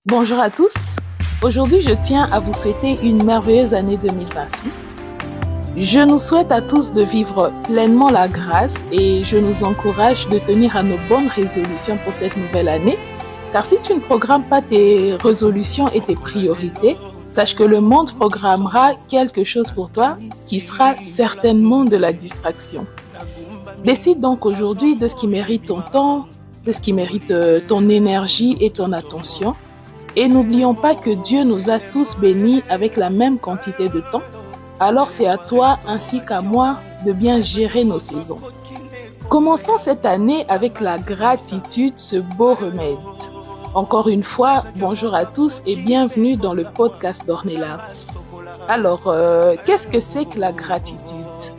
Bonjour à tous. Aujourd'hui, je tiens à vous souhaiter une merveilleuse année 2026. Je nous souhaite à tous de vivre pleinement la grâce et je nous encourage de tenir à nos bonnes résolutions pour cette nouvelle année. Car si tu ne programmes pas tes résolutions et tes priorités, sache que le monde programmera quelque chose pour toi qui sera certainement de la distraction. Décide donc aujourd'hui de ce qui mérite ton temps, de ce qui mérite ton énergie et ton attention. Et n'oublions pas que Dieu nous a tous bénis avec la même quantité de temps. Alors c'est à toi ainsi qu'à moi de bien gérer nos saisons. Commençons cette année avec la gratitude, ce beau remède. Encore une fois, bonjour à tous et bienvenue dans le podcast d'Ornella. Alors, qu'est-ce que c'est que la gratitude ?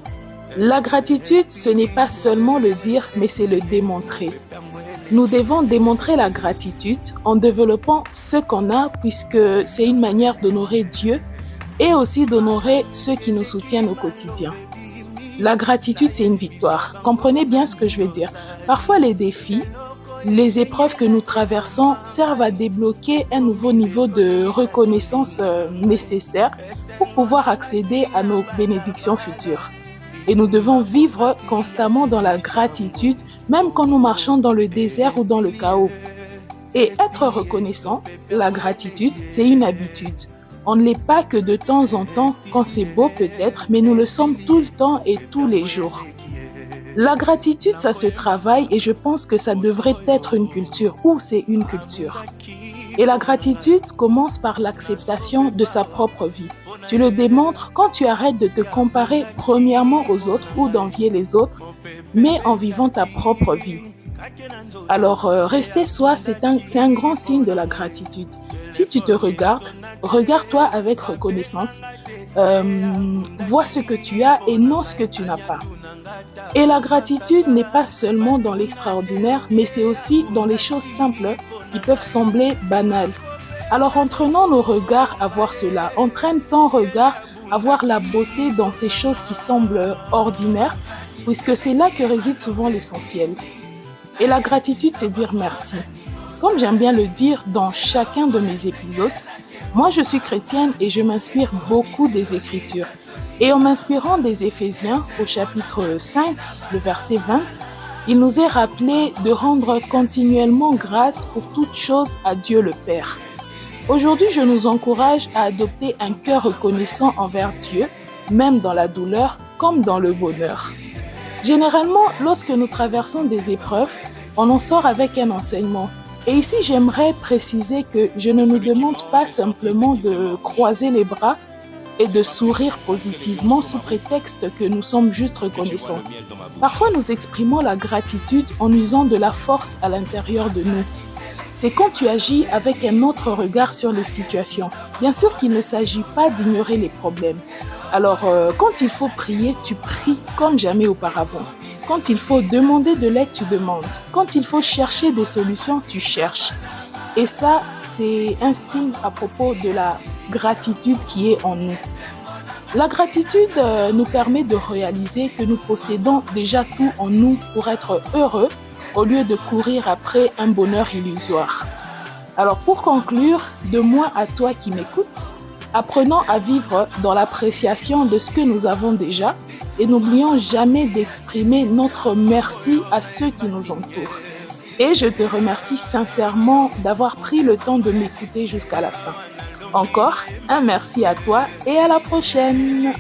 La gratitude, ce n'est pas seulement le dire, mais c'est le démontrer. Nous devons démontrer la gratitude en développant ce qu'on a puisque c'est une manière d'honorer Dieu et aussi d'honorer ceux qui nous soutiennent au quotidien. La gratitude, c'est une victoire. Comprenez bien ce que je veux dire. Parfois, les défis, les épreuves que nous traversons servent à débloquer un nouveau niveau de reconnaissance nécessaire pour pouvoir accéder à nos bénédictions futures. Et nous devons vivre constamment dans la gratitude, même quand nous marchons dans le désert ou dans le chaos. Et être reconnaissant, la gratitude, c'est une habitude. On ne l'est pas que de temps en temps, quand c'est beau peut-être, mais nous le sommes tout le temps et tous les jours. La gratitude, ça se travaille et je pense que ça devrait être une culture, ou c'est une culture. Et la gratitude commence par l'acceptation de sa propre vie. Tu le démontres quand tu arrêtes de te comparer premièrement aux autres ou d'envier les autres, mais en vivant ta propre vie. Alors, rester soi, c'est un grand signe de la gratitude. Si tu te regardes, regarde-toi avec reconnaissance, vois ce que tu as et non ce que tu n'as pas. Et la gratitude n'est pas seulement dans l'extraordinaire, mais c'est aussi dans les choses simples qui peuvent sembler banales. Alors entraînons nos regards à voir cela, entraîne ton regard à voir la beauté dans ces choses qui semblent ordinaires, puisque c'est là que réside souvent l'essentiel. Et la gratitude, c'est dire merci. Comme j'aime bien le dire dans chacun de mes épisodes, moi je suis chrétienne et je m'inspire beaucoup des Écritures. Et en m'inspirant des Éphésiens au chapitre 5, le verset 20, il nous est rappelé de rendre continuellement grâce pour toutes choses à Dieu le Père. Aujourd'hui, je nous encourage à adopter un cœur reconnaissant envers Dieu, même dans la douleur comme dans le bonheur. Généralement, lorsque nous traversons des épreuves, on en sort avec un enseignement. Et ici, j'aimerais préciser que je ne nous demande pas simplement de croiser les bras et de sourire positivement sous prétexte que nous sommes juste reconnaissants. Parfois, nous exprimons la gratitude en usant de la force à l'intérieur de nous. C'est quand tu agis avec un autre regard sur les situations. Bien sûr qu'il ne s'agit pas d'ignorer les problèmes. Alors, quand il faut prier, tu pries comme jamais auparavant. Quand il faut demander de l'aide, tu demandes. Quand il faut chercher des solutions, tu cherches. Et ça, c'est un signe à propos de la gratitude qui est en nous. La gratitude nous permet de réaliser que nous possédons déjà tout en nous pour être heureux au lieu de courir après un bonheur illusoire. Alors pour conclure, de moi à toi qui m'écoutes, apprenons à vivre dans l'appréciation de ce que nous avons déjà et n'oublions jamais d'exprimer notre merci à ceux qui nous entourent. Et je te remercie sincèrement d'avoir pris le temps de m'écouter jusqu'à la fin. Encore un merci à toi et à la prochaine.